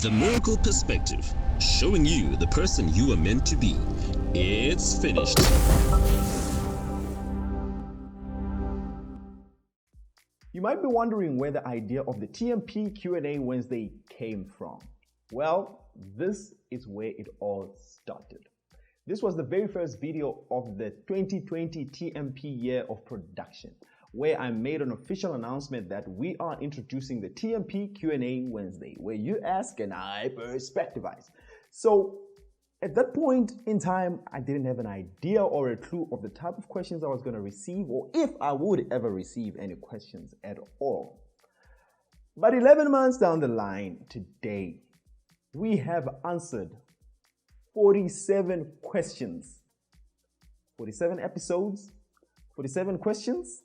The Miracle Perspective, showing you the person you are meant to be. It's finished. You might be wondering where the idea of the TMP Q&A Wednesday came from. Well, this is where it all started. This was the very first video of the 2020 TMP year of production, where I made an official announcement that we are introducing the TMP Q&A Wednesday, where you ask and I perspectivize. So at that point in time, I didn't have an idea or a clue of the type of questions I was going to receive, or if I would ever receive any questions at all. But 11 months down the line, today, we have answered 47 questions, 47 episodes, 47 questions,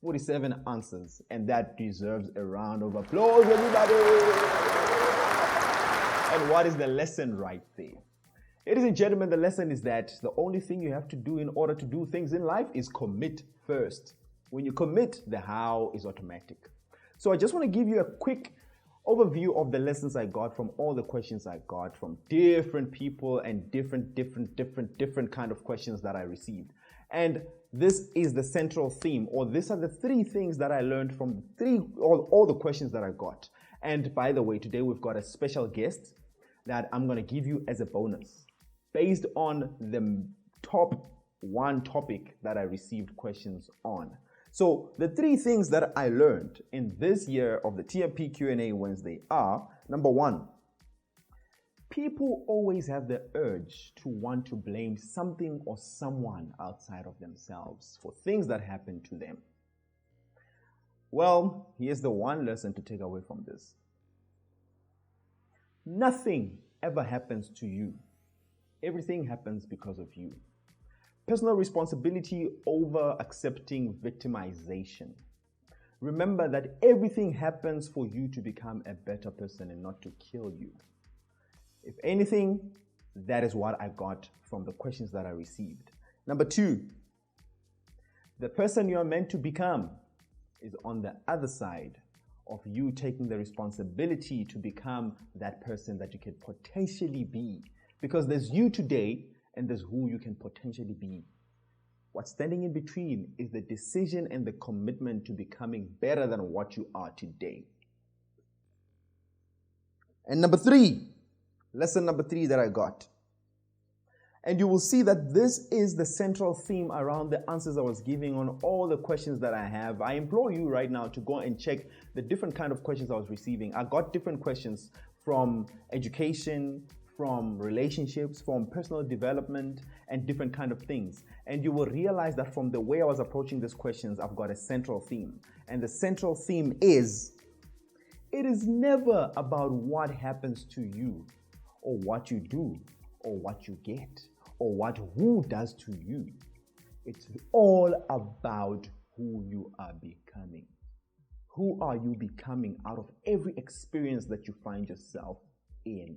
47 answers, and that deserves a round of applause, everybody. And what is the lesson right there? Ladies and gentlemen, the lesson is that the only thing you have to do in order to do things in life is commit first. When you commit, the how is automatic. So I just want to give you a quick overview of the lessons I got from all the questions I got from different people and different kind of questions that I received. And this is the central theme, or these are the three things that I learned from all the questions that I got. And by the way, today we've got a special guest that I'm going to give you as a bonus based on the top one topic that I received questions on. So the three things that I learned in this year of the TMP Q&A Wednesday are, number one, people always have the urge to want to blame something or someone outside of themselves for things that happen to them. Well, here's the one lesson to take away from this. Nothing ever happens to you. Everything happens because of you. Personal responsibility over accepting victimization. Remember that everything happens for you to become a better person and not to kill you. If anything, that is what I got from the questions that I received. Number two, the person you are meant to become is on the other side of you taking the responsibility to become that person that you can potentially be. Because there's you today and there's who you can potentially be. What's standing in between is the decision and the commitment to becoming better than what you are today. And number three, lesson number three that I got. And you will see that this is the central theme around the answers I was giving on all the questions that I have. I implore you right now to go and check the different kind of questions I was receiving. I got different questions from education, from relationships, from personal development, and different kind of things. And you will realize that from the way I was approaching these questions, I've got a central theme. And the central theme is, it is never about what happens to you, or what you do, or what you get, or what who does to you. It's all about who you are becoming. Who are you becoming out of every experience that you find yourself in?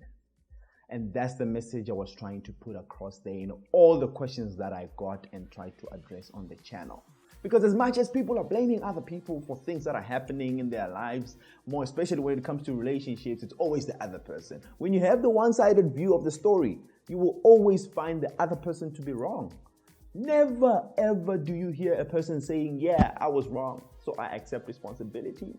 And that's the message I was trying to put across there in all the questions that I got and tried to address on the channel. Because as much as people are blaming other people for things that are happening in their lives, more especially when it comes to relationships, it's always the other person. When you have the one-sided view of the story, you will always find the other person to be wrong. Never ever do you hear a person saying, yeah, I was wrong, so I accept responsibility.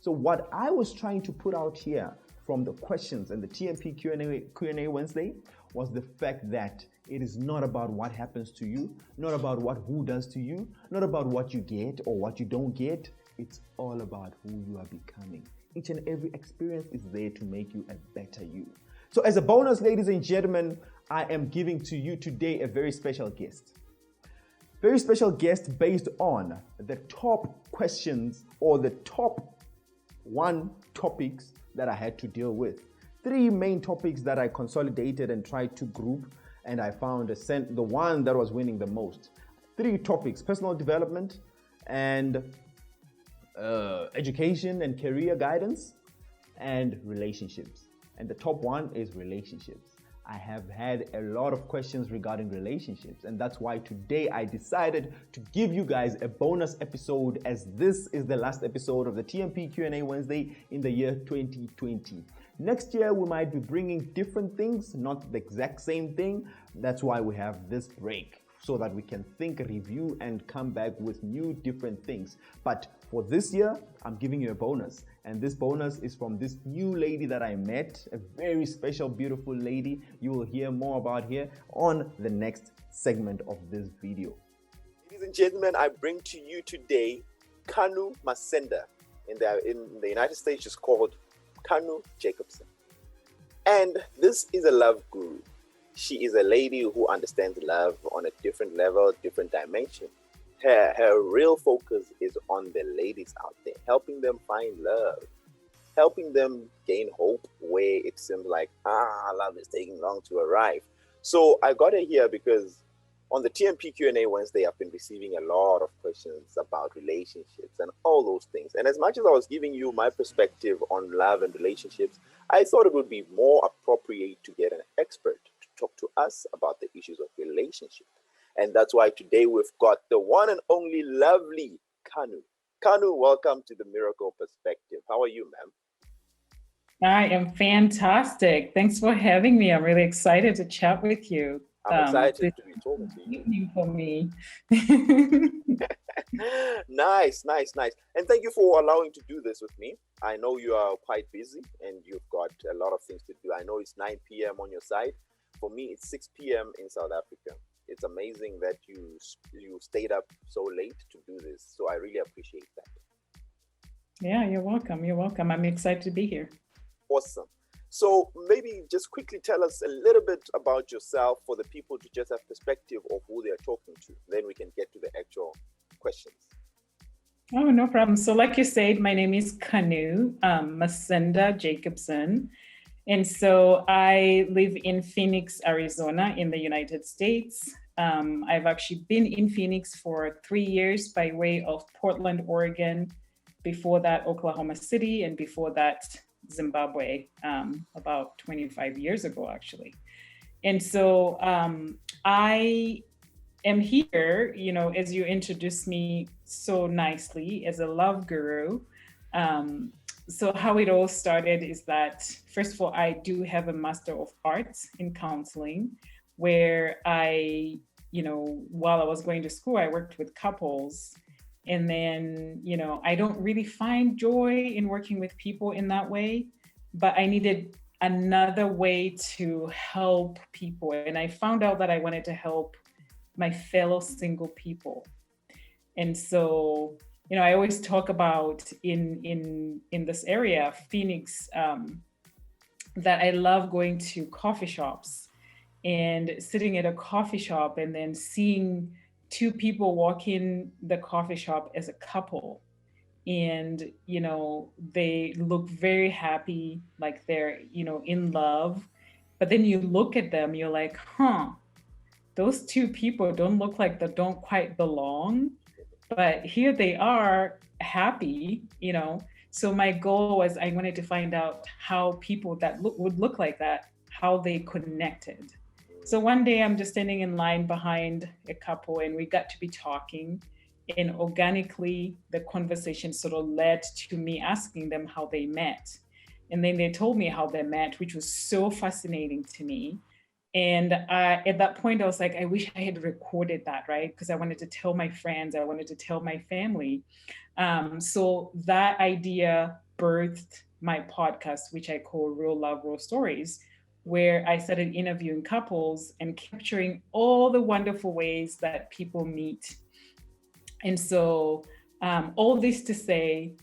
So what I was trying to put out here from the questions and the TMP Q&A Wednesday was the fact that it is not about what happens to you, not about what who does to you, not about what you get or what you don't get. It's all about who you are becoming. Each and every experience is there to make you a better you. So as a bonus, ladies and gentlemen, I am giving to you today a very special guest. Very special guest based on the top questions or the top one topics that I had to deal with. Three main topics that I consolidated and tried to group, and I found the one that was winning the most. Three topics: personal development and education and career guidance, and relationships. And the top one is relationships. I have had a lot of questions regarding relationships, and that's why today I decided to give you guys a bonus episode, as this is the last episode of the TMP Q&A Wednesday in the year 2020. Next year, we might be bringing different things, not the exact same thing. That's why we have this break, so that we can think, review, and come back with new different things. But for this year, I'm giving you a bonus. And this bonus is from this new lady that I met, a very special, beautiful lady. You will hear more about here on the next segment of this video. Ladies and gentlemen, I bring to you today Kanu Masenda. In the United States, she's called Kanu Jacobsen. And this is a love guru. She is a lady who understands love on a different level, different dimension. Her real focus is on the ladies out there, helping them find love, helping them gain hope where it seems like, love is taking long to arrive. So I got her here because on the TMP Q&A Wednesday, I've been receiving a lot of questions about relationships and all those things. And as much as I was giving you my perspective on love and relationships, I thought it would be more appropriate to get an expert to talk to us about the issues of relationship. And that's why today we've got the one and only lovely Kanu. Kanu, welcome to the Miracle Perspective. How are you, ma'am? I am fantastic. Thanks for having me. I'm really excited to chat with you. I'm excited to be talking to you. Evening for me. Nice. And thank you for allowing to do this with me. I know you are quite busy and you've got a lot of things to do. I know it's 9 p.m. on your side. For me, it's 6 p.m. in South Africa. It's amazing that you stayed up so late to do this. So I really appreciate that. Yeah, you're welcome. I'm excited to be here. Awesome. So maybe just quickly tell us a little bit about yourself for the people to just have perspective of who they're talking to. Then we can get to the actual questions. Oh, no problem. So like you said, my name is Kanu Masenda Jacobsen. And so I live in Phoenix, Arizona in the United States. I've actually been in Phoenix for 3 years by way of Portland, Oregon. Before that, Oklahoma City, and before that, Zimbabwe, about 25 years ago, actually. And so I am here, as you introduced me so nicely, as a love guru. So how it all started is that, first of all, I do have a Master of Arts in counseling, where I, while I was going to school, I worked with couples. And then, I don't really find joy in working with people in that way, but I needed another way to help people. And I found out that I wanted to help my fellow single people. And so, I always talk about in this area, Phoenix, that I love going to coffee shops and sitting at a coffee shop and then seeing two people walk in the coffee shop as a couple. And, they look very happy, like they're, in love. But then you look at them, you're like, those two people don't look like they don't quite belong. But here they are happy, So my goal was I wanted to find out how people that would look like that, how they connected. So one day I'm just standing in line behind a couple and we got to be talking, and organically the conversation sort of led to me asking them how they met. And then they told me how they met, which was so fascinating to me. And at that point, I was like, I wish I had recorded that, right? Because I wanted to tell my friends, I wanted to tell my family. So that idea birthed my podcast, which I call Real Love, Real Stories, where I started interviewing couples and capturing all the wonderful ways that people meet. And so all this to say,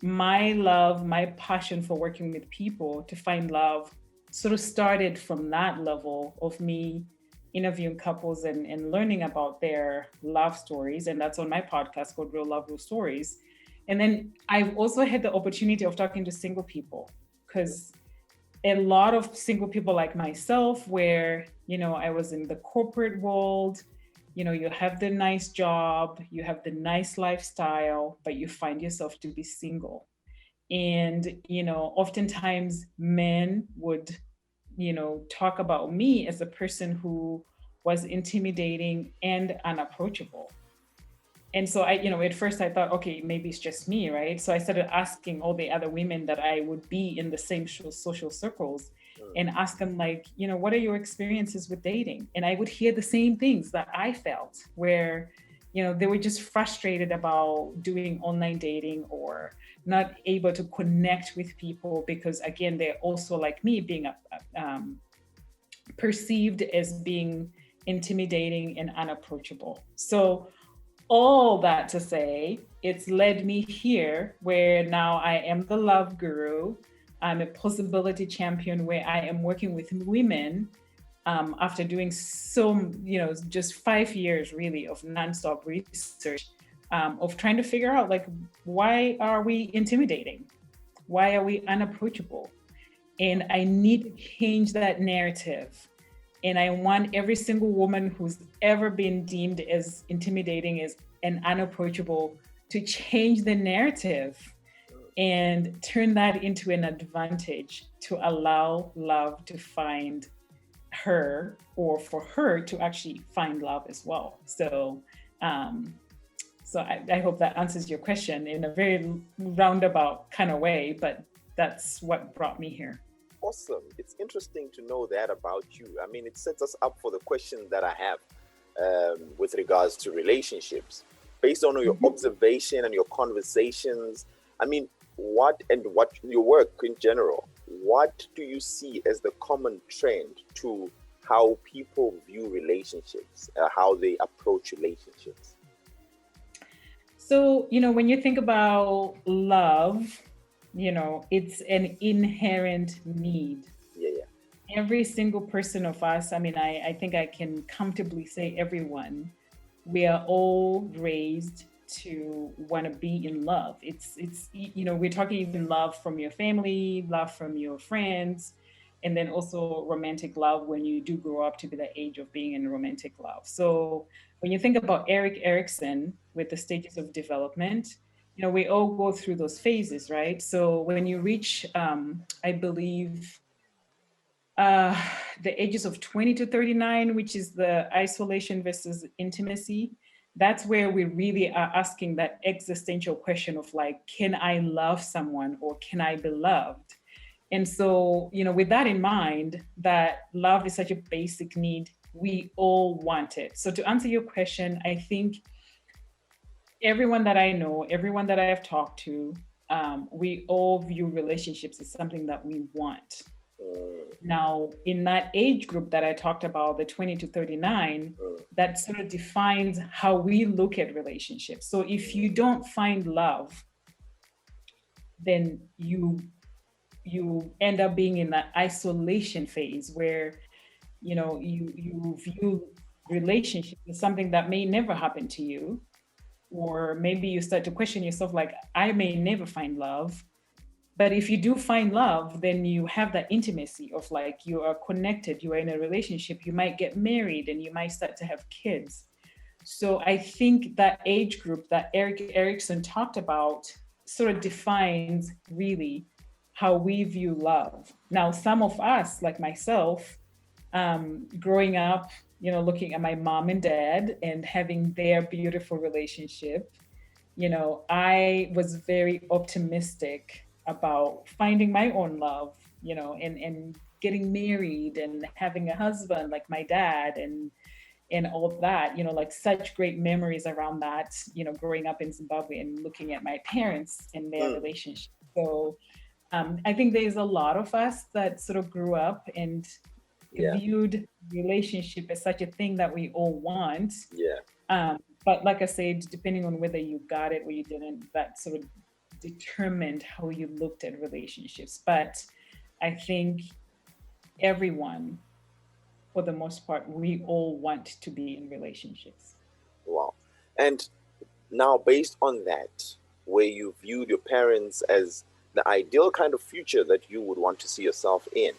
my love, my passion for working with people to find love sort of started from that level of me interviewing couples and learning about their love stories. And that's on my podcast called Real Love, Real Stories. And then I've also had the opportunity of talking to single people, because a lot of single people like myself, where, I was in the corporate world, you have the nice job, you have the nice lifestyle, but you find yourself to be single. And, oftentimes men would, talk about me as a person who was intimidating and unapproachable. And so at first I thought, okay, maybe it's just me, right? So I started asking all the other women that I would be in the same social circles and ask them, like, what are your experiences with dating? And I would hear the same things that I felt, where, they were just frustrated about doing online dating or not able to connect with people because, again, they're also like me, being perceived as being intimidating and unapproachable. So all that to say, it's led me here where now I am the love guru. I'm a possibility champion where I am working with women after doing just 5 years really of nonstop research of trying to figure out, like, why are we intimidating? Why are we unapproachable? And I need to change that narrative. And I want every single woman who's ever been deemed as intimidating as and unapproachable to change the narrative and turn that into an advantage to allow love to find her, or for her to actually find love as well. So I hope that answers your question in a very roundabout kind of way, but that's what brought me here. Awesome. It's interesting to know that about you. I mean, it sets us up for the question that I have with regards to relationships. Based on your observation and your conversations, I mean, what your work in general, what do you see as the common trend to how people view relationships, how they approach relationships? So, when you think about love, it's an inherent need. Yeah. Every single person of us, I mean, I think I can comfortably say everyone, we are all raised to want to be in love. It's we're talking even love from your family, love from your friends, and then also romantic love when you do grow up to be the age of being in romantic love. So when you think about Erik Erikson with the stages of development, we all go through those phases, right? So when you reach, I believe, the ages of 20 to 39, which is the isolation versus intimacy, that's where we really are asking that existential question of, like, can I love someone or can I be loved? And so, with that in mind, that love is such a basic need, we all want it. So to answer your question, I think everyone that I know, everyone that I have talked to, we all view relationships as something that we want. Now, in that age group that I talked about, the 20 to 39, that sort of defines how we look at relationships. So if you don't find love, then you end up being in that isolation phase where, you view relationships as something that may never happen to you. Or maybe you start to question yourself, like, I may never find love. But if you do find love, then you have that intimacy of, like, you are connected, you are in a relationship, you might get married and you might start to have kids. So I think that age group that Erik Erikson talked about sort of defines really how we view love. Now, some of us, like myself, growing up, looking at my mom and dad and having their beautiful relationship, I was very optimistic about finding my own love, and getting married and having a husband like my dad and all that, like such great memories around that, growing up in Zimbabwe and looking at my parents and their relationship. So I think there's a lot of us that sort of grew up and viewed relationship as such a thing that we all want. But like I said, depending on whether you got it or you didn't, that sort of determined how you looked at relationships. But I think everyone, for the most part, we all want to be in relationships. Wow. And now, based on that, where you viewed your parents as the ideal kind of future that you would want to see yourself in,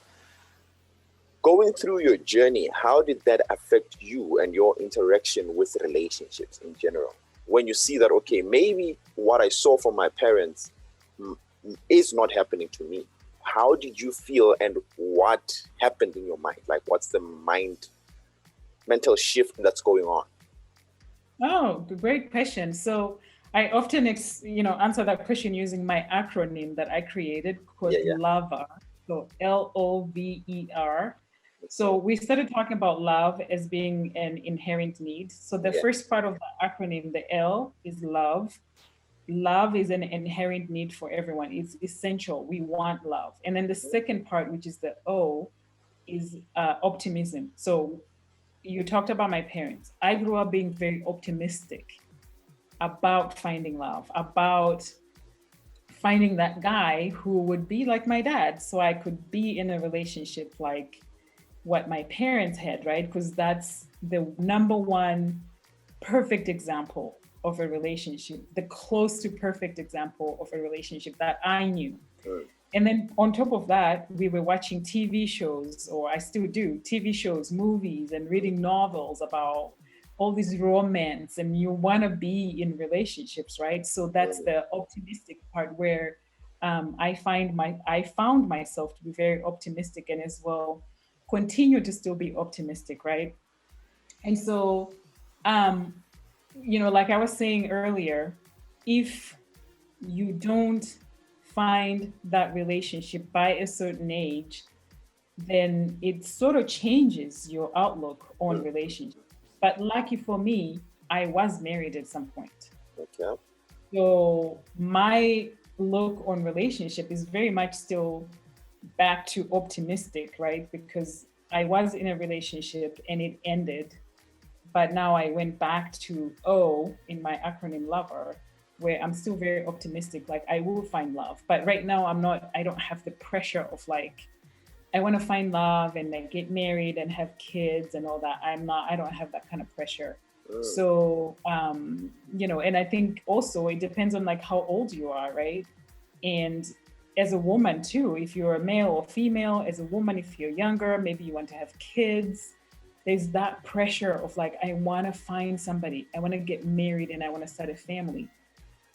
going through your journey, how did that affect you and your interaction with relationships in general? When you see that, okay, maybe what I saw from my parents is not happening to me. How did you feel and what happened in your mind? Like, what's the mental shift that's going on? Oh, great question. So I often, answer that question using my acronym that I created called Yeah, yeah. LOVER. So LOVER. So Okay. we started talking about love as being an inherent need. So the Yeah. first part of the acronym, the L, is love. Love is an inherent need for everyone. It's essential. We want love. And then the second part, which is the O, is optimism. So you talked about my parents. I grew up being very optimistic about finding love, about finding that guy who would be like my dad, so I could be in a relationship like what my parents had, right? Because that's the number one perfect example of a relationship, the close to perfect example of a relationship that I knew. Mm. And then on top of that, we were watching TV shows, or I still do, TV shows, movies, and reading novels about all this romance, and you want to be in relationships, right? So that's Mm. the optimistic part where I found myself to be very optimistic, and as well continue to still be optimistic, right? And so, um, like I was saying earlier, if you don't find that relationship by a certain age, then it sort of changes your outlook on Mm. relationships. But lucky for me, I was married at some point. Okay. So my look on relationship is very much still back to optimistic, right? Because I was in a relationship and it ended, but now I went back to O in my acronym LOVER, where I'm still very optimistic. Like I will find love, but right now I don't have the pressure of like, I want to find love and then get married and have kids and all that. I don't have that kind of pressure. Mm. So, and I think also it depends on like how old you are, right? And as a woman too, if you're a male or female, as a woman, if you're younger, maybe you want to have kids, there's that pressure of like, I want to find somebody, I want to get married, and I want to start a family.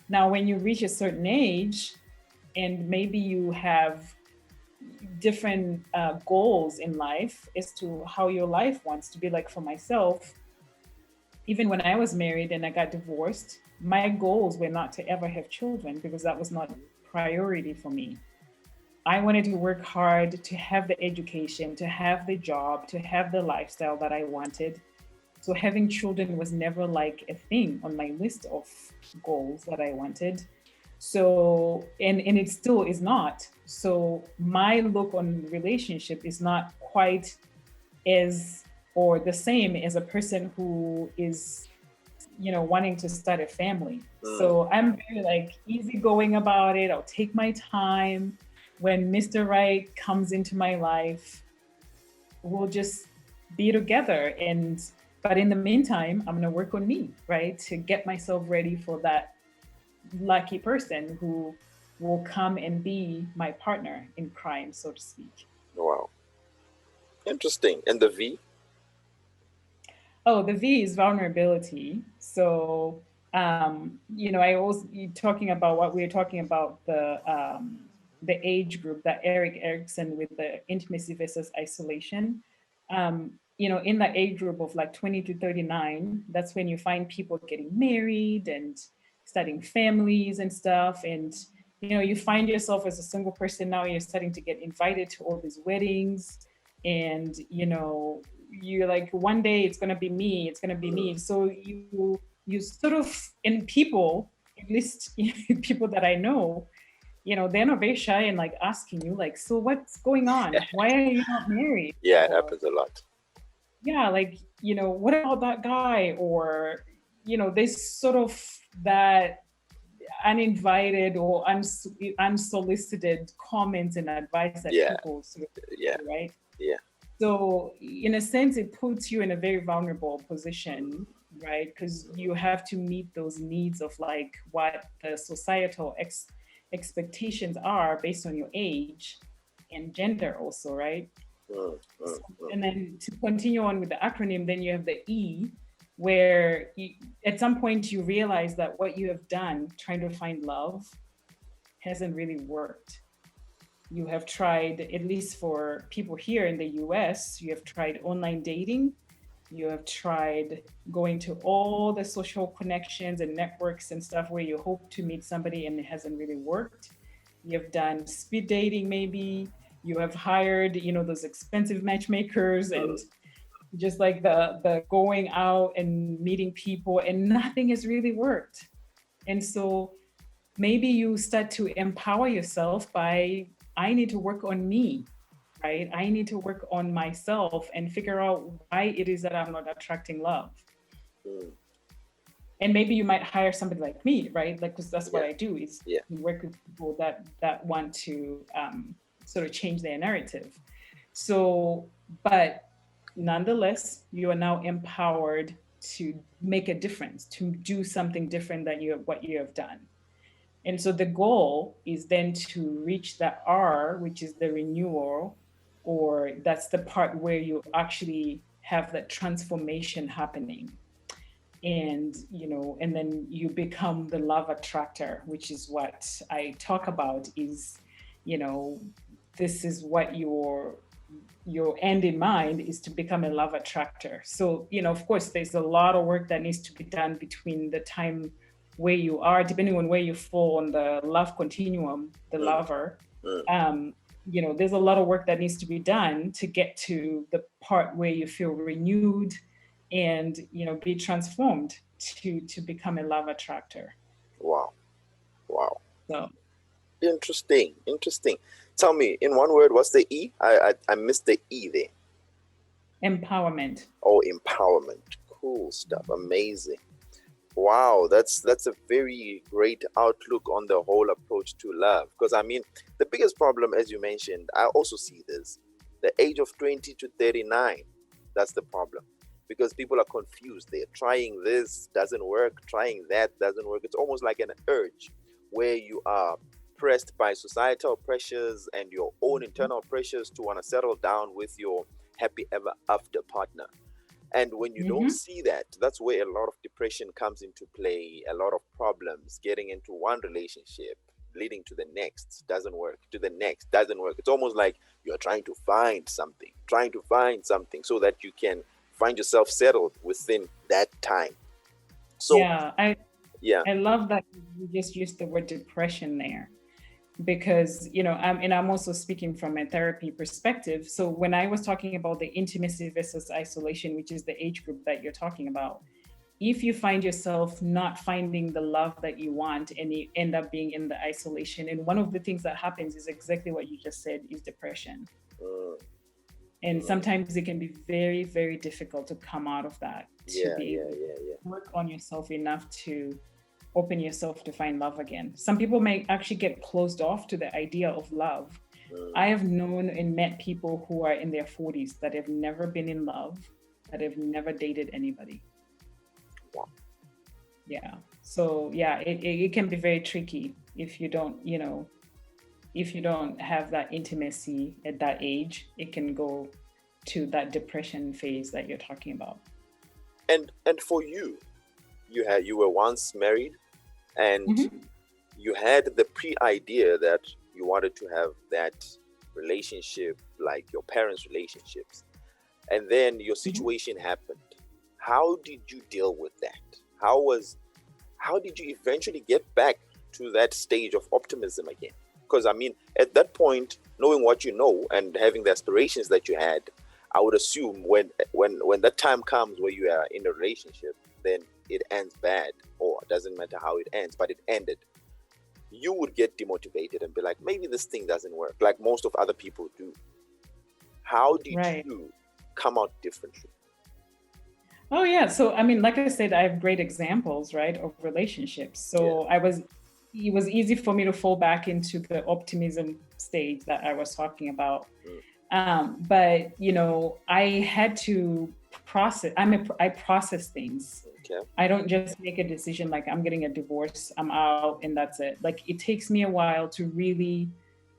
Now, when you reach a certain age and maybe you have different goals in life as to how your life wants to be, like for myself, even when I was married and I got divorced, my goals were not to ever have children because that was not priority for me. I wanted to work hard to have the education, to have the job, to have the lifestyle that I wanted. So having children was never like a thing on my list of goals that I wanted. So, and it still is not. So my look on relationship is not quite as or the same as a person who is, wanting to start a family. So I'm very like easygoing about it. I'll take my time. When Mr. Right comes into my life, we'll just be together. But in the meantime, I'm gonna work on me, right? To get myself ready for that lucky person who will come and be my partner in crime, so to speak. Wow. Interesting. And the V? Oh, the V is vulnerability. So, I was talking about what we were talking about, the age group, that Eric Erickson with the intimacy versus isolation. In the age group of like 20 to 39, that's when you find people getting married and starting families and stuff. And, you find yourself as a single person now, you're starting to get invited to all these weddings. And, you're like, one day it's going to be me, it's going to be me. So you sort of, and people, at least people that I know, they're not very shy and like asking you like, so what's going on? Why are you not married? Yeah, it Or, happens a lot. yeah, like, what about that guy? Or, there's sort of that uninvited or unsolicited comments and advice that Yeah. people sort of Yeah. do, right? Yeah. So in a sense, it puts you in a very vulnerable position, right? Because you have to meet those needs of like what the societal expectations are based on your age and gender also, right? And then to continue on with the acronym, then you have the E, where at some point you realize that what you have done trying to find love hasn't really worked. You have tried, at least for people here in the US, you have tried online dating, You have tried going to all the social connections and networks and stuff where you hope to meet somebody and it hasn't really worked. You've done speed dating, maybe. You have hired, those expensive matchmakers and just like the going out and meeting people, and nothing has really worked. And so maybe you start to empower yourself by, I need to work on me, right? I need to work on myself and figure out why it is that I'm not attracting love. And maybe you might hire somebody like me, right? Like, because that's what I do is work with people that want to sort of change their narrative. So, but nonetheless, you are now empowered to make a difference, to do something different than what you have done. And so the goal is then to reach that R, which is the renewal, or that's the part where you actually have that transformation happening. And, and then you become the love attractor, which is what I talk about is, this is what your end in mind is, to become a love attractor. So, of course, there's a lot of work that needs to be done between the time where you are, depending on where you fall on the love continuum, the lover. There's a lot of work that needs to be done to get to the part where you feel renewed and, be transformed to become a love attractor. Wow. So Interesting. Tell me, in one word, what's the E? I missed the E there. Empowerment. Oh, empowerment. Cool stuff. Amazing. Wow, that's a very great outlook on the whole approach to love. Because the biggest problem, as you mentioned, I also see this, the age of 20 to 39. That's the problem. Because people are confused. They're trying this, doesn't work. Trying that, doesn't work. It's almost like an urge where you are pressed by societal pressures and your own internal pressures to want to settle down with your happy ever after partner. And when you don't see that, that's where a lot of depression comes into play, a lot of problems getting into one relationship, leading to the next, doesn't work, to the next, doesn't work. It's almost like you're trying to find something so that you can find yourself settled within that time. So I love that you just used the word depression there, because I'm also speaking from a therapy perspective. So when I was talking about the intimacy versus isolation, which is the age group that you're talking about, if you find yourself not finding the love that you want and you end up being in the isolation, and one of the things that happens is exactly what you just said, is depression. And sometimes it can be very, very difficult to come out of that, work on yourself enough to open yourself to find love again. Some people may actually get closed off to the idea of love. I have known and met people who are in their 40s that have never been in love, that have never dated anybody. Wow. Yeah. So it can be very tricky if you don't, if you don't have that intimacy at that age. It can go to that depression phase that you're talking about. And for you were once married, and you had the pre-idea that you wanted to have that relationship like your parents' relationships, and then your situation happened. How did you deal with that? How did you eventually get back to that stage of optimism again? Because at that point, knowing what you know and having the aspirations that you had, I would assume when that time comes where you are in a relationship, then it ends bad, or it doesn't matter how it ends, but it ended. You would get demotivated and be like, maybe this thing doesn't work, like most of other people do. How did you come out differently? Oh yeah. So like I said, I have great examples, right, of relationships. So it was easy for me to fall back into the optimism stage that I was talking about. But I had to process. I process things. Okay. I don't just make a decision like I'm getting a divorce, I'm out, and that's it. Like, it takes me a while to really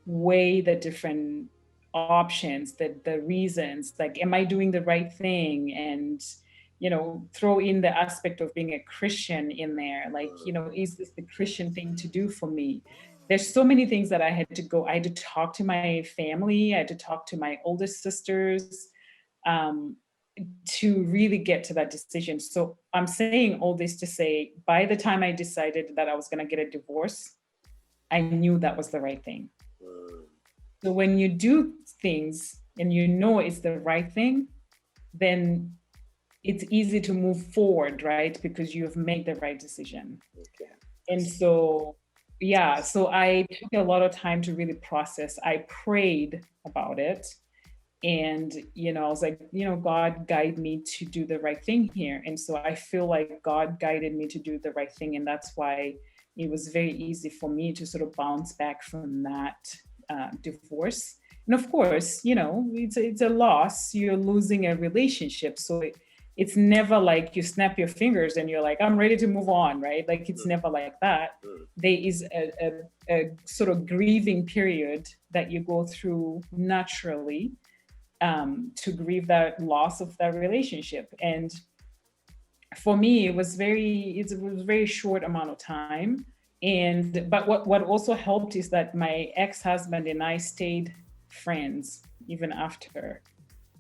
weigh the different options, the reasons. Like, am I doing the right thing? And throw in the aspect of being a Christian in there. Like, is this the Christian thing to do for me? There's so many things that I had to talk to my family. I had to talk to my oldest sisters. to really get to that decision. So I'm saying all this to say, by the time I decided that I was going to get a divorce, I knew that was the right thing. So when you do things and you know it's the right thing, then it's easy to move forward, right? Because you have made the right decision. Okay. And so, yeah, so I took a lot of time to really process. I prayed about it. And, I was like, God, guide me to do the right thing here. And so I feel like God guided me to do the right thing. And that's why it was very easy for me to sort of bounce back from that divorce. And of course, it's a loss. You're losing a relationship. So it's never like you snap your fingers and you're like, I'm ready to move on, right? Like it's never like that. There is a sort of grieving period that you go through naturally to grieve that loss of that relationship. And for me, it was very short amount of time. But what also helped is that my ex-husband and I stayed friends even after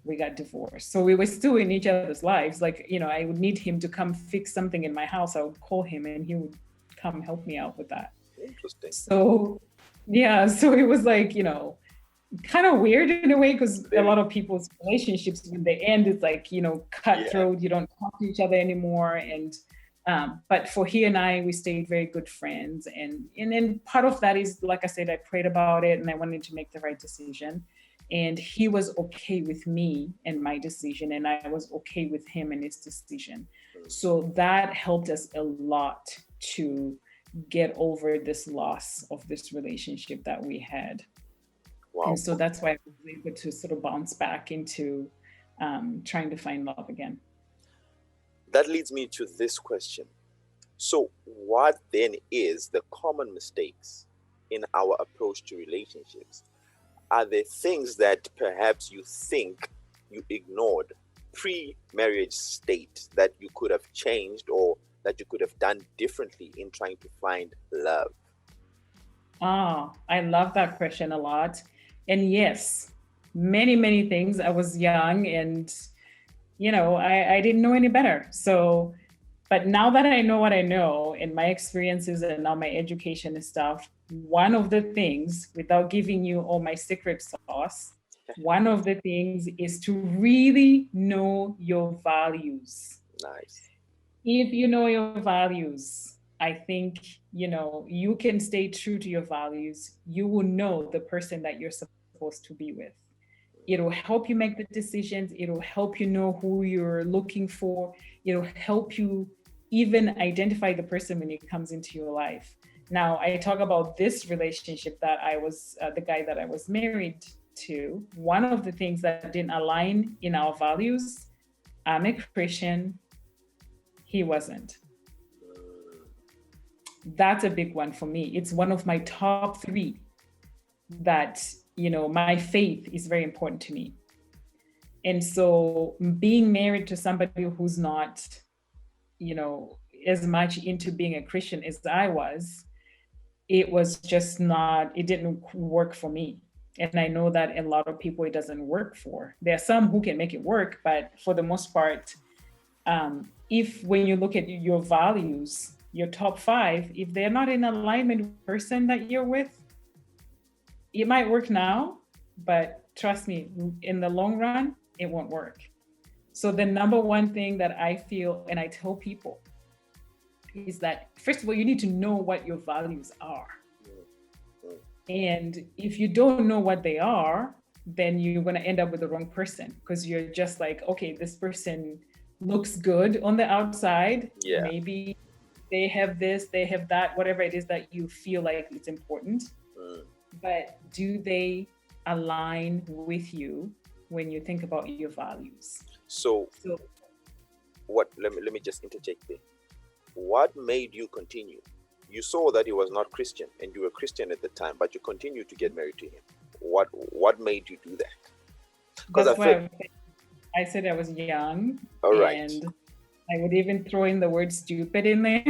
we got divorced. So we were still in each other's lives. Like, I would need him to come fix something in my house. I would call him and he would come help me out with that. Interesting. So, yeah, so it was like, kind of weird in a way, because a lot of people's relationships, when they end, it's like, cutthroat. You don't talk to each other anymore. And but for he and I, we stayed very good friends. And then part of that is, like I said, I prayed about it and I wanted to make the right decision. And he was okay with me and my decision, and I was okay with him and his decision. So that helped us a lot to get over this loss of this relationship that we had. Wow. And so that's why I was able to sort of bounce back into trying to find love again. That leads me to this question. So what then is the common mistakes in our approach to relationships? Are there things that perhaps you think you ignored pre-marriage state that you could have changed or that you could have done differently in trying to find love? Oh, I love that question a lot. And yes, many, many things. I was young and, I didn't know any better. So, but now that I know what I know and my experiences and now my education and stuff, one of the things, without giving you all my secret sauce, one of the things is to really know your values. Nice. If you know your values, I think, you can stay true to your values. You will know the person that you're supposed to be with. It'll help you make the decisions. It'll help you know who you're looking for. It'll help you even identify the person when it comes into your life. Now, I talk about this relationship that I was, the guy that I was married to. One of the things that didn't align in our values, I'm a Christian, he wasn't. That's a big one for me. It's one of my top 3 that, my faith is very important to me. And so being married to somebody who's not, as much into being a Christian as I was, it was just it didn't work for me. And I know that a lot of people it doesn't work for. There are some who can make it work, but for the most part, if when you look at your values, your top 5, if they're not in alignment with the person that you're with, it might work now, but trust me, in the long run, it won't work. So the number one thing that I feel, and I tell people, is that, first of all, you need to know what your values are. And if you don't know what they are, then you're going to end up with the wrong person, because you're just like, okay, this person looks good on the outside. Yeah. Maybe they have this, they have that, whatever it is that you feel like it's important. But do they align with you when you think about your values? So what? Let me just interject there. What made you continue? You saw that he was not Christian, and you were Christian at the time, but you continued to get married to him. What made you do that? Because I said I was young. All right. And I would even throw in the word stupid in there.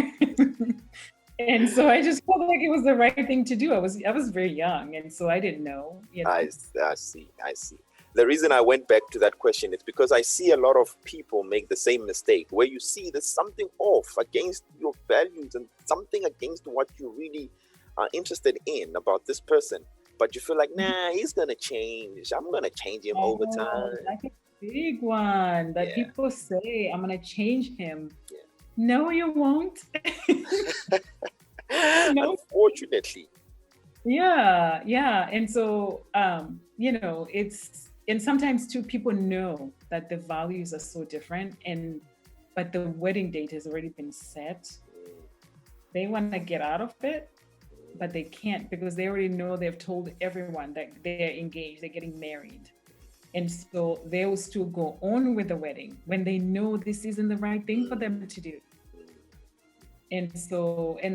And so I just felt like it was the right thing to do. I was very young, and so I didn't know. I see. the reason I went back to that question is because I see a lot of people make the same mistake where you see there's something off against your values and something against what you really are interested in about this person. But you feel like, nah, he's going to change. I'm going to change him over time. That's a big one that people say, I'm going to change him. No, you won't. No. Unfortunately. Yeah. And so, and sometimes too, people know that the values are so different, but the wedding date has already been set. They want to get out of it, but they can't because they already know they've told everyone that they're engaged, they're getting married. And so they will still go on with the wedding when they know this isn't the right thing for them to do. And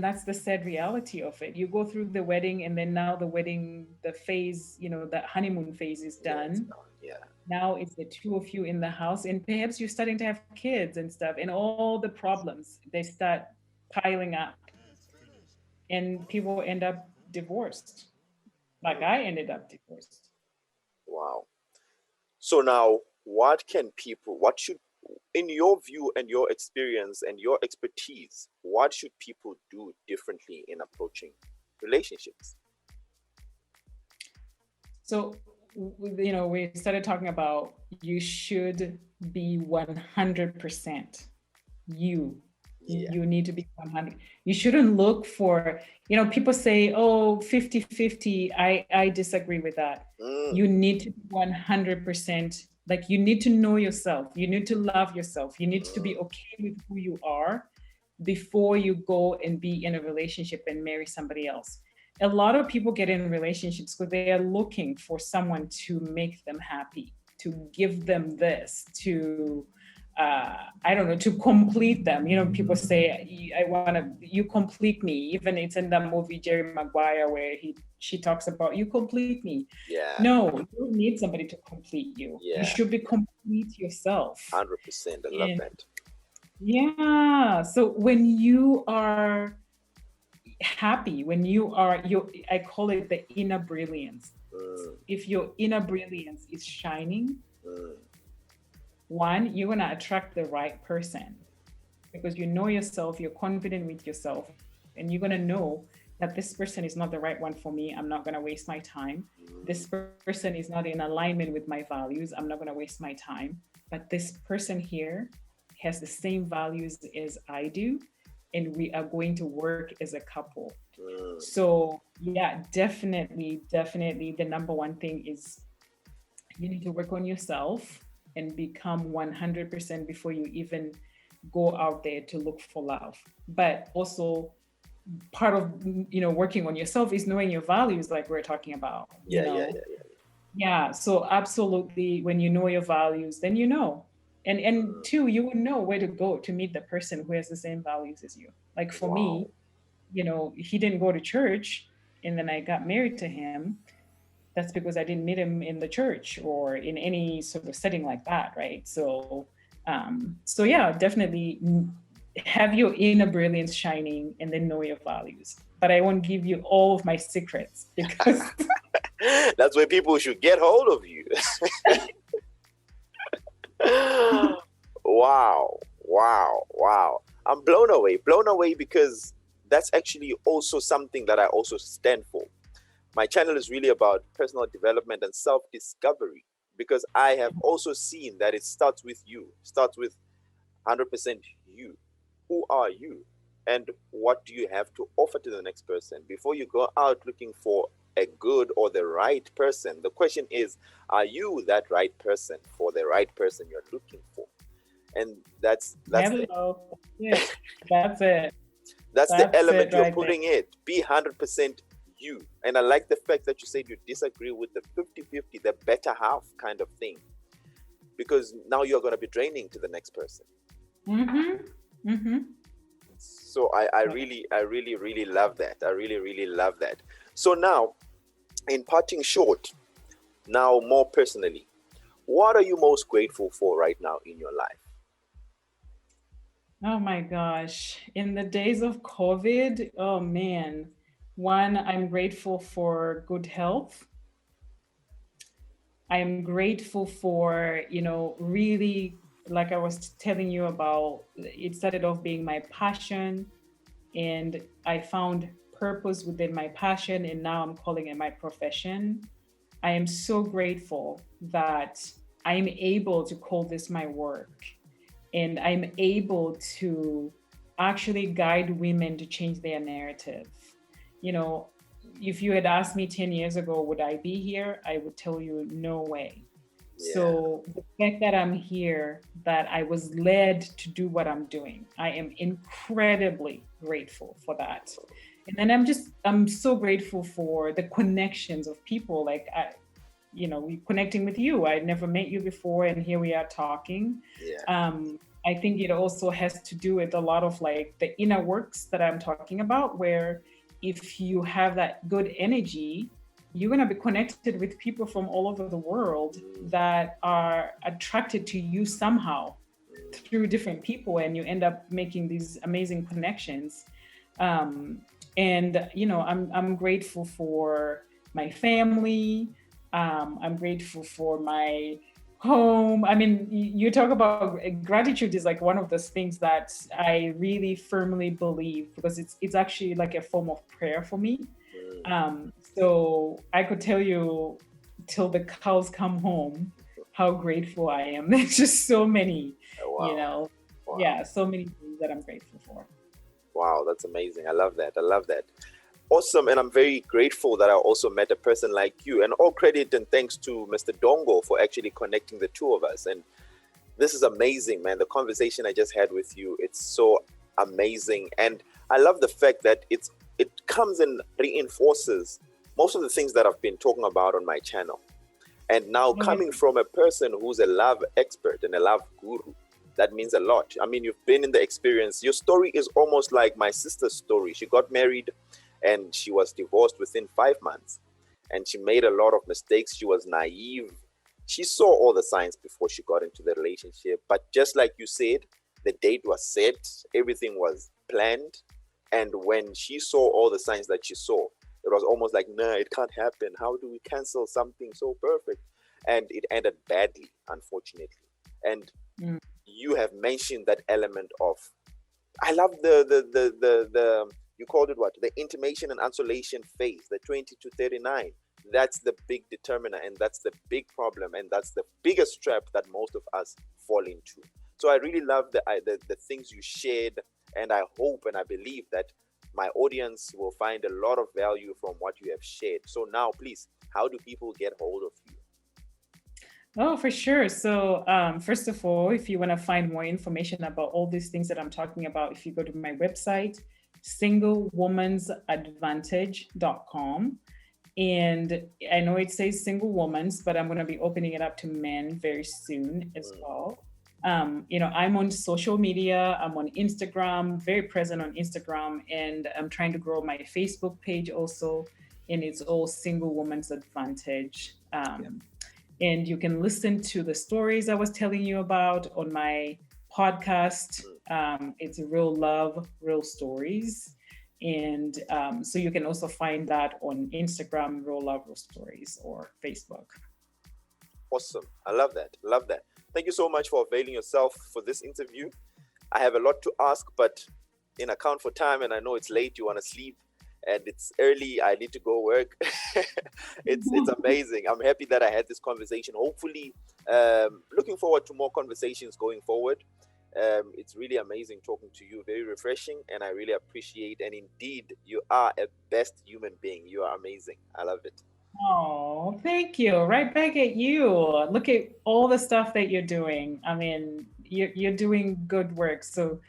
that's the sad reality of it. You go through the wedding, and then now the phase, the honeymoon phase is done. Now it's the two of you in the house, and perhaps you're starting to have kids and stuff, and all the problems, they start piling up. And people end up divorced. Like I ended up divorced. Wow. So now, what should, in your view and your experience and your expertise, what should people do differently in approaching relationships? So, we started talking about you should be 100% you. You need to be 100. You shouldn't look for, people say, 50-50. I disagree with that. You need to be 100%. Like, you need to know yourself. You need to love yourself. You need to be okay with who you are before you go and be in a relationship and marry somebody else. A lot of people get in relationships because they are looking for someone to make them happy, to give them this, to to complete them. People say, you complete me. Even it's in the movie Jerry Maguire where she talks about, you complete me. Yeah. No, you don't need somebody to complete you. Yeah. You should be complete yourself. 100%. I love that. Yeah. So when you are happy, when you are, I call it the inner brilliance. If your inner brilliance is shining, one, you're going to attract the right person because you know yourself, you're confident with yourself, and you're going to know that this person is not the right one for me. I'm not going to waste my time. This person is not in alignment with my values. I'm not going to waste my time. But this person here has the same values as I do, and we are going to work as a couple. So yeah, definitely the number one thing is you need to work on yourself and become 100% before you even go out there to look for love. But also part of, working on yourself is knowing your values, like we're talking about. Yeah. So absolutely, when you know your values, then you know. And two, you would know where to go to meet the person who has the same values as you. Like for me, he didn't go to church, and then I got married to him. That's because I didn't meet him in the church or in any sort of setting like that, right? So yeah, definitely have your inner brilliance shining and then know your values. But I won't give you all of my secrets because that's where people should get hold of you. Wow. I'm blown away because that's actually also something that I also stand for. My channel is really about personal development and self-discovery because I have also seen that it starts with you, starts with 100% you. Who are you? And what do you have to offer to the next person? Before you go out looking for a good or the right person, the question is, are you that right person for the right person you're looking for? And that's that's it. That's the element you're putting it. Be 100% you. And I like the fact that you said you disagree with the 50-50, the better half kind of thing, because now you're going to be draining to the next person. So I really love that. I really love that. So now, in parting short, now more personally, what are you most grateful for right now in your life? Oh my gosh. In the days of COVID, oh man. One, I'm grateful for good health. I am grateful for, really, like I was telling you about, it started off being my passion, and I found purpose within my passion, and now I'm calling it my profession. I am so grateful that I'm able to call this my work, and I'm able to actually guide women to change their narrative. You know, if you had asked me 10 years ago, would I be here? I would tell you, no way. Yeah. So the fact that I'm here, that I was led to do what I'm doing, I am incredibly grateful for that. And then I'm so grateful for the connections of people. Like, we connecting with you. I never met you before, and here we are talking. Yeah. I think it also has to do with a lot of like the inner works that I'm talking about, where if you have that good energy, you're going to be connected with people from all over the world that are attracted to you somehow through different people, and you end up making these amazing connections. I'm grateful for my family. I'm grateful for my home. I mean, you talk about gratitude is like one of those things that I really firmly believe, because it's actually like a form of prayer for me. So I could tell you till the cows come home how grateful I am. There's just so many, Wow. Wow. yeah, so many things that I'm grateful for. Wow, that's amazing. I love that. Awesome. And I'm very grateful that I also met a person like you. And all credit and thanks to Mr. Dongo for actually connecting the two of us. And this is amazing, man. The conversation I just had with you, it's so amazing. And I love the fact that it comes and reinforces most of the things that I've been talking about on my channel. And now coming from a person who's a love expert and a love guru, that means a lot. I mean, you've been in the experience. Your story is almost like my sister's story. She got married and she was divorced within 5 months. And she made a lot of mistakes. She was naive. She saw all the signs before she got into the relationship. But just like you said, the date was set. Everything was planned. And when she saw all the signs that she saw, it was almost like, nah, it can't happen. How do we cancel something so perfect? And it ended badly, unfortunately. And you have mentioned that element of, I love the you called it what? The intimation and isolation phase, the 20 to 39. That's the big determiner, and that's the big problem, and that's the biggest trap that most of us fall into. So I really love the things you shared, and I hope and I believe that my audience will find a lot of value from what you have shared. So now, please, how do people get hold of you? Oh, for sure. So first of all, if you want to find more information about all these things that I'm talking about, if you go to my website, singlewomansadvantage.com. And I know it says single woman's, but I'm going to be opening it up to men very soon as well. I'm on social media. I'm on Instagram, very present on Instagram, and I'm trying to grow my Facebook page also. And it's all Single Woman's Advantage. And you can listen to the stories I was telling you about on my podcast. It's Real Love, Real Stories. And so you can also find that on Instagram, Real Love, Real Stories, or Facebook. Awesome. I love that. Thank you so much for availing yourself for this interview. I have a lot to ask, but in account for time, and I know it's late, you want to sleep, and it's early, I need to go work. It's amazing. I'm happy that I had this conversation. Hopefully, looking forward to more conversations going forward. It's really amazing talking to you, very refreshing, and I really appreciate, and indeed, you are a best human being. You are amazing. I love it. Oh, thank you. Right back at you. Look at all the stuff that you're doing. I mean, you're doing good work. So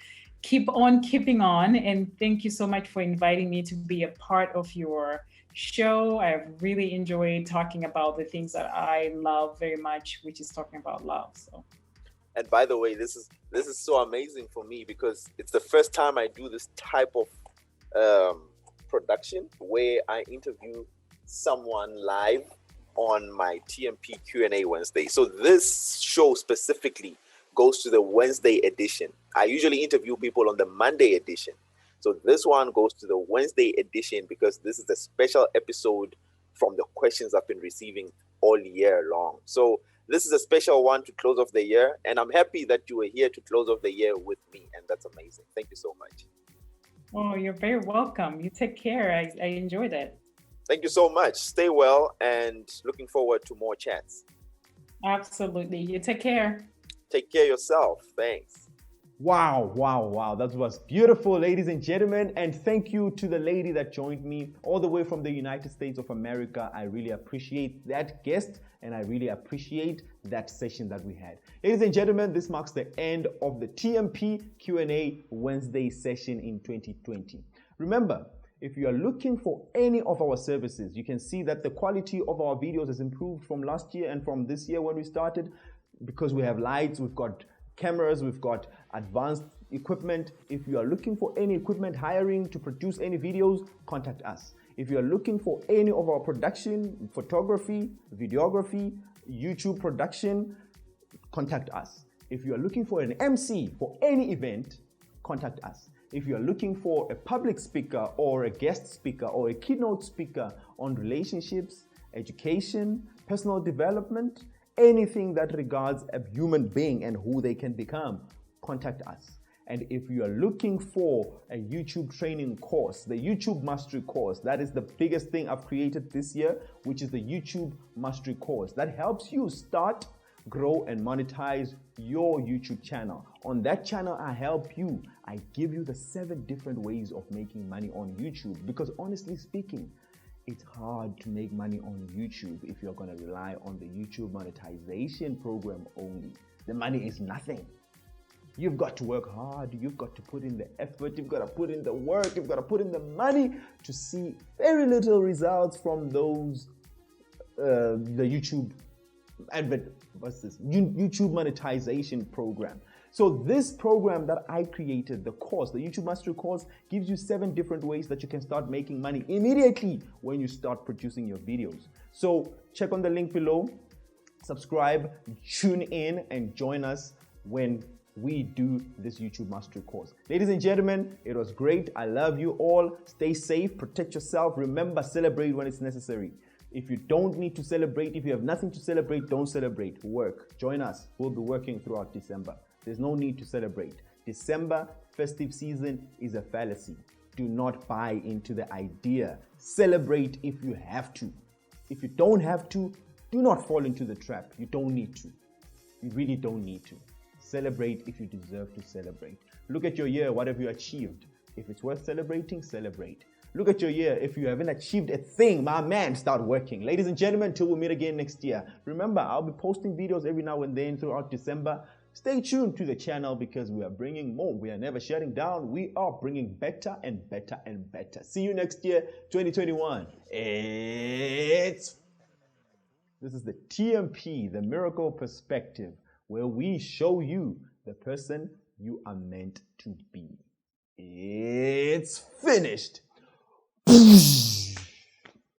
keep on keeping on. And thank you so much for inviting me to be a part of your show. I've really enjoyed talking about the things that I love very much, which is talking about love. So. And by the way, this is so amazing for me because it's the first time I do this type of production where I interview someone live on my TMP Q&A Wednesday. So this show specifically goes to the Wednesday edition. I usually interview people on the Monday edition. So this one goes to the Wednesday edition because this is a special episode from the questions I've been receiving all year long. So this is a special one to close off the year, and I'm happy that you were here to close off the year with me, and that's amazing. Thank you so much. Oh, you're very welcome. You take care. I enjoyed it. Thank you so much. Stay well, and looking forward to more chats. Absolutely. You take care. Take care of yourself. Thanks. Wow. That was beautiful, ladies and gentlemen. And thank you to the lady that joined me all the way from the United States of America. I really appreciate that guest, and I really appreciate that session that we had. Ladies and gentlemen, this marks the end of the TMP Q&A Wednesday session in 2020. Remember, if you are looking for any of our services, you can see that the quality of our videos has improved from last year and from this year when we started, because we have lights, we've got cameras, we've got advanced equipment. If you are looking for any equipment hiring to produce any videos, contact us. If you are looking for any of our production, photography, videography, YouTube production, contact us. If you are looking for an MC for any event, contact us. If you are looking for a public speaker or a guest speaker or a keynote speaker on relationships, education, personal development, anything that regards a human being and who they can become, contact us. And if you are looking for a YouTube training course, the YouTube Mastery course, that is the biggest thing I've created this year, which is the YouTube Mastery course that helps you start, grow, and monetize your YouTube channel. On that channel, I help you. I give you the 7 different ways of making money on YouTube, because honestly speaking, it's hard to make money on YouTube if you're going to rely on the YouTube monetization program only. The money is nothing. You've got to work hard. You've got to put in the effort. You've got to put in the work. You've got to put in the money to see very little results from those, the YouTube YouTube monetization program. So this program that I created, the course, the YouTube Mastery course, gives you 7 different ways that you can start making money immediately when you start producing your videos. So check on the link below, subscribe, tune in, and join us when we do this YouTube Mastery course. Ladies and gentlemen, it was great. I love you all. Stay safe, protect yourself. Remember, celebrate when it's necessary. If you don't need to celebrate, if you have nothing to celebrate, don't celebrate. Work. Join us. We'll be working throughout December. There's no need to celebrate. December festive season is a fallacy. Do not buy into the idea. Celebrate if you have to. If you don't have to, do not fall into the trap. You don't need to. You really don't need to. Celebrate if you deserve to celebrate. Look at your year. What have you achieved? If it's worth celebrating, celebrate. Look at your year. If you haven't achieved a thing, my man, start working. Ladies and gentlemen, till we meet again next year. Remember, I'll be posting videos every now and then throughout December. Stay tuned to the channel because we are bringing more. We are never shutting down. We are bringing better and better and better. See you next year, 2021. This is the TMP, the Miracle Perspective, where we show you the person you are meant to be. It's finished.